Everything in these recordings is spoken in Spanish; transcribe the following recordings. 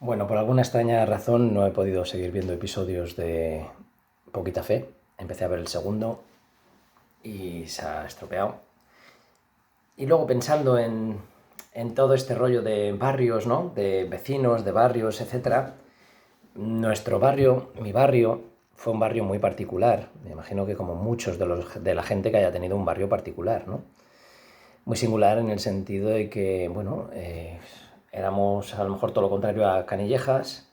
Bueno, por alguna extraña razón no he podido seguir viendo episodios de Poquita Fe. Empecé a ver el segundo y se ha estropeado. Y luego pensando en todo este rollo de barrios, ¿no? De vecinos, de barrios, etcétera. Nuestro barrio, mi barrio, fue un barrio muy particular. Me imagino que como muchos de la gente que haya tenido un barrio particular, ¿no? Muy singular en el sentido de que, bueno, éramos a lo mejor todo lo contrario a Canillejas,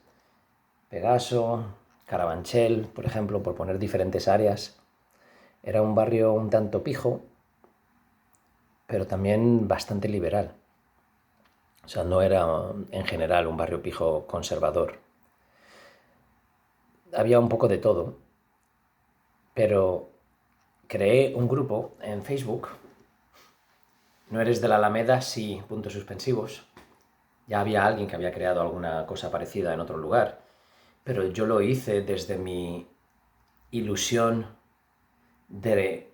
Pegaso, Carabanchel, por ejemplo, por poner diferentes áreas. Era un barrio un tanto pijo, pero también bastante liberal. O sea, no era en general un barrio pijo conservador. Había un poco de todo, pero creé un grupo en Facebook. No eres de la Alameda, sí, puntos suspensivos. Ya había alguien que había creado alguna cosa parecida en otro lugar, pero yo lo hice desde mi ilusión de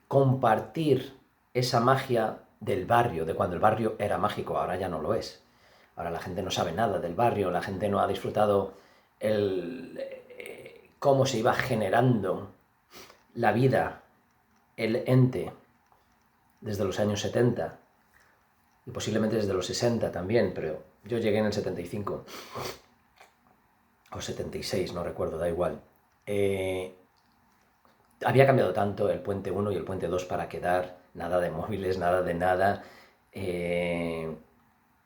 compartir esa magia del barrio, de cuando el barrio era mágico. Ahora ya no lo es. Ahora la gente no sabe nada del barrio, la gente no ha disfrutado cómo se iba generando la vida, el ente, desde los años 70 y posiblemente desde los 60 también, pero yo llegué en el 75 o 76, no recuerdo, da igual. Había cambiado tanto el puente 1 y el puente 2 para quedar, nada de móviles, nada de nada.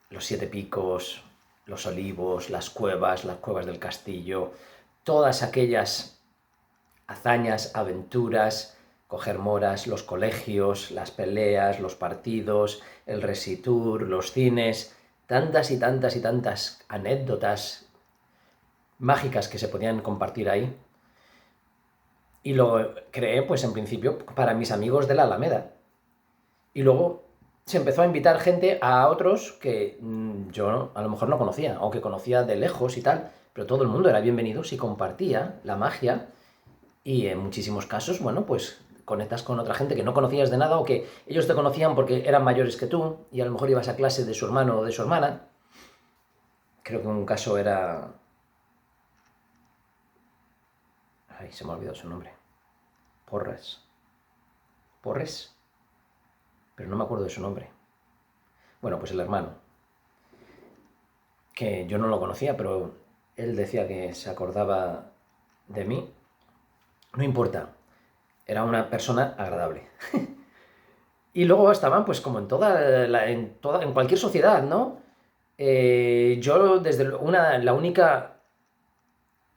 Los Siete Picos, los Olivos, las cuevas del castillo, todas aquellas hazañas, aventuras, coger moras, los colegios, las peleas, los partidos, el Resitour, los cines, tantas y tantas y tantas anécdotas mágicas que se podían compartir ahí. Y lo creé, pues en principio, para mis amigos de la Alameda. Y luego se empezó a invitar gente a otros que yo a lo mejor no conocía, o que conocía de lejos y tal, pero todo el mundo era bienvenido si compartía la magia. Y en muchísimos casos, bueno, pues conectas con otra gente que no conocías de nada o que ellos te conocían porque eran mayores que tú y a lo mejor ibas a clase de su hermano o de su hermana. Creo que un caso era... Ay, se me ha olvidado su nombre. Porras. ¿Porres? Pero no me acuerdo de su nombre. Bueno, pues el hermano, que yo no lo conocía, pero él decía que se acordaba de mí. No importa, era una persona agradable. Y luego estaban, pues como en cualquier sociedad, ¿no? Yo desde la única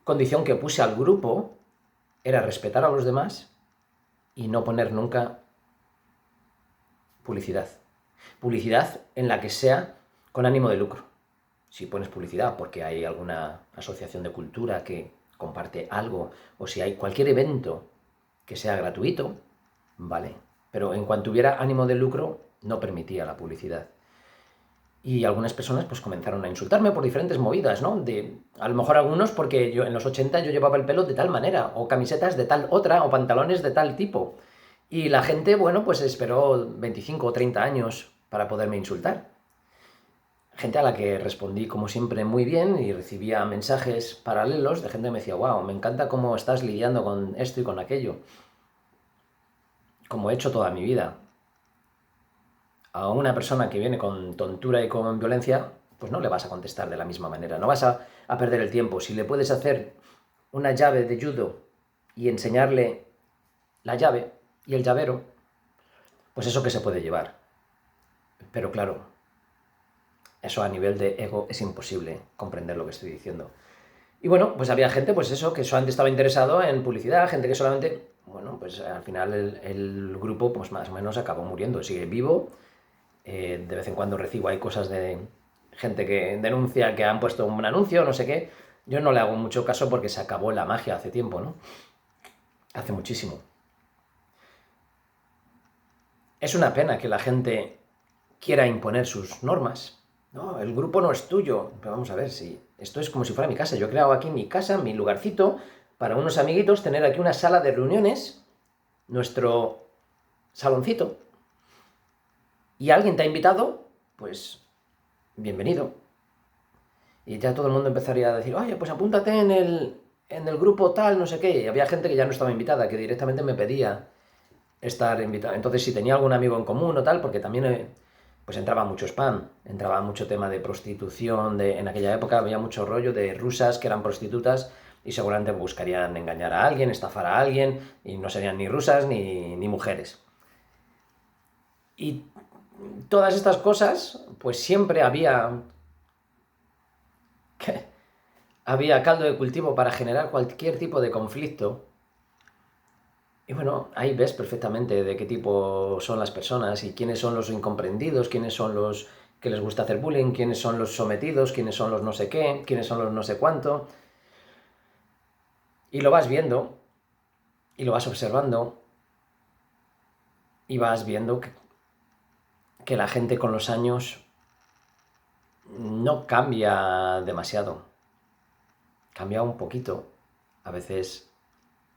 condición que puse al grupo era respetar a los demás y no poner nunca publicidad. Publicidad en la que sea con ánimo de lucro. Si pones publicidad porque hay alguna asociación de cultura que comparte algo, o si hay cualquier evento que sea gratuito, vale. Pero en cuanto hubiera ánimo de lucro, no permitía la publicidad. Y algunas personas pues comenzaron a insultarme por diferentes movidas, ¿no? A lo mejor algunos porque yo en los 80 yo llevaba el pelo de tal manera, o camisetas de tal otra, o pantalones de tal tipo. Y la gente, bueno, pues esperó 25 o 30 años para poderme insultar. Gente a la que respondí como siempre muy bien y recibía mensajes paralelos de gente que me decía, wow, me encanta cómo estás lidiando con esto y con aquello, como he hecho toda mi vida. A una persona que viene con tontura y con violencia, pues no le vas a contestar de la misma manera, no vas a perder el tiempo. Si le puedes hacer una llave de judo y enseñarle la llave y el llavero, pues eso que se puede llevar. Pero claro, eso a nivel de ego es imposible comprender lo que estoy diciendo. Y bueno, pues había gente, pues eso, que solamente estaba interesado en publicidad, gente que solamente, bueno, pues al final el grupo pues más o menos acabó muriendo, sigue vivo. De vez en cuando recibo ahí cosas de gente que denuncia que han puesto un anuncio, no sé qué. Yo no le hago mucho caso porque se acabó la magia hace tiempo, ¿no? Hace muchísimo. Es una pena que la gente quiera imponer sus normas. No, el grupo no es tuyo. Pero vamos a ver, si esto es como si fuera mi casa. Yo he creado aquí mi casa, mi lugarcito, para unos amiguitos, tener aquí una sala de reuniones, nuestro saloncito. Y alguien te ha invitado, pues bienvenido. Y ya todo el mundo empezaría a decir, oye, pues apúntate en el grupo tal, no sé qué. Y había gente que ya no estaba invitada, que directamente me pedía estar invitada. Entonces, si tenía algún amigo en común o tal, porque también pues entraba mucho spam, entraba mucho tema de prostitución, en aquella época había mucho rollo de rusas que eran prostitutas y seguramente buscarían engañar a alguien, estafar a alguien, y no serían ni rusas ni mujeres. Y todas estas cosas, pues siempre había caldo de cultivo para generar cualquier tipo de conflicto. Y bueno, ahí ves perfectamente de qué tipo son las personas y quiénes son los incomprendidos, quiénes son los que les gusta hacer bullying, quiénes son los sometidos, quiénes son los no sé qué, quiénes son los no sé cuánto. Y lo vas viendo, y lo vas observando, y vas viendo que la gente con los años no cambia demasiado. Cambia un poquito, a veces,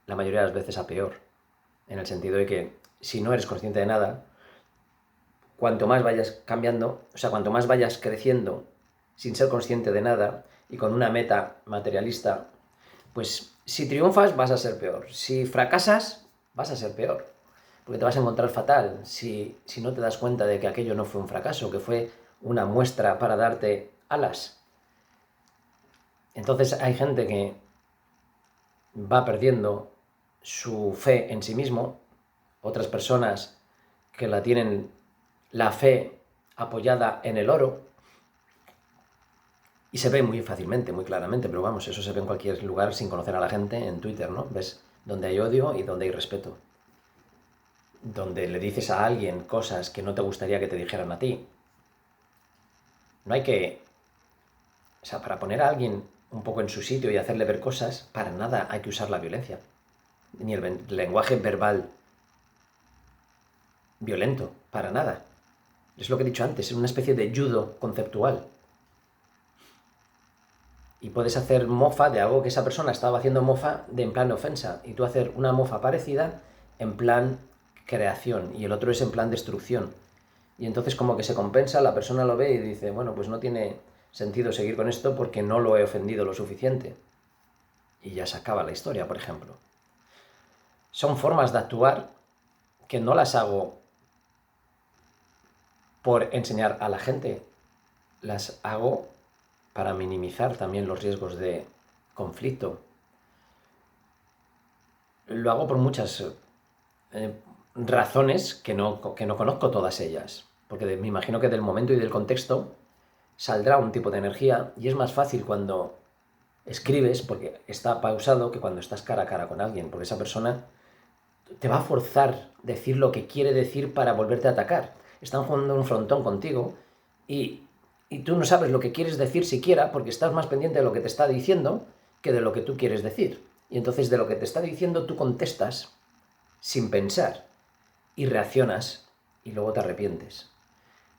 la mayoría de las veces a peor, en el sentido de que si no eres consciente de nada, cuanto más vayas cambiando, o sea, cuanto más vayas creciendo sin ser consciente de nada y con una meta materialista, pues si triunfas vas a ser peor, si fracasas vas a ser peor, porque te vas a encontrar fatal si no te das cuenta de que aquello no fue un fracaso, que fue una muestra para darte alas. Entonces hay gente que va perdiendo su fe en sí mismo, otras personas que tienen la fe apoyada en el oro, y se ve muy fácilmente, muy claramente, pero vamos, eso se ve en cualquier lugar sin conocer a la gente, en Twitter, ¿no? Ves donde hay odio y donde hay respeto. Donde le dices a alguien cosas que no te gustaría que te dijeran a ti. No hay que... O sea, para poner a alguien un poco en su sitio y hacerle ver cosas, para nada hay que usar la violencia. Ni el lenguaje verbal violento, para nada. Es lo que he dicho antes, es una especie de judo conceptual. Y puedes hacer mofa de algo que esa persona estaba haciendo mofa en plan ofensa, y tú hacer una mofa parecida en plan creación, y el otro es en plan destrucción. Y entonces como que se compensa, la persona lo ve y dice, bueno, pues no tiene sentido seguir con esto porque no lo he ofendido lo suficiente. Y ya se acaba la historia, por ejemplo. Son formas de actuar que no las hago por enseñar a la gente, las hago para minimizar también los riesgos de conflicto. Lo hago por muchas razones que no conozco todas ellas, porque me imagino que del momento y del contexto saldrá un tipo de energía, y es más fácil cuando escribes, porque está pausado, que cuando estás cara a cara con alguien, porque esa persona te va a forzar a decir lo que quiere decir para volverte a atacar. Están jugando un frontón contigo y tú no sabes lo que quieres decir siquiera, porque estás más pendiente de lo que te está diciendo que de lo que tú quieres decir. Y entonces de lo que te está diciendo tú contestas sin pensar y reaccionas y luego te arrepientes.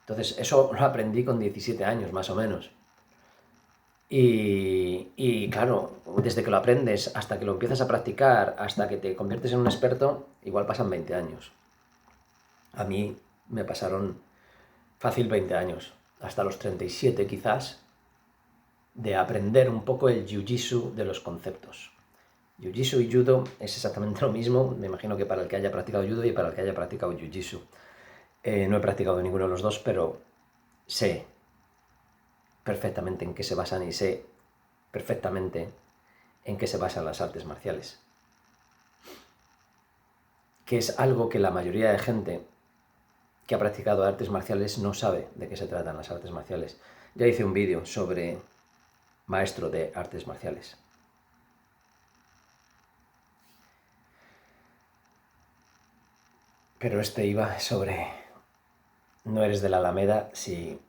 Entonces eso lo aprendí con 17 años más o menos. Y claro, desde que lo aprendes hasta que lo empiezas a practicar, hasta que te conviertes en un experto, igual pasan 20 años. A mí me pasaron fácil 20 años, hasta los 37 quizás, de aprender un poco el jiu-jitsu de los conceptos. Jiu-jitsu y judo es exactamente lo mismo, me imagino que para el que haya practicado judo y para el que haya practicado jiu-jitsu. No he practicado ninguno de los dos, pero sé perfectamente en qué se basan y sé perfectamente en qué se basan las artes marciales. Que es algo que la mayoría de gente que ha practicado artes marciales no sabe de qué se tratan las artes marciales. Ya hice un vídeo sobre maestro de artes marciales. Pero este iba sobre no eres de la Alameda si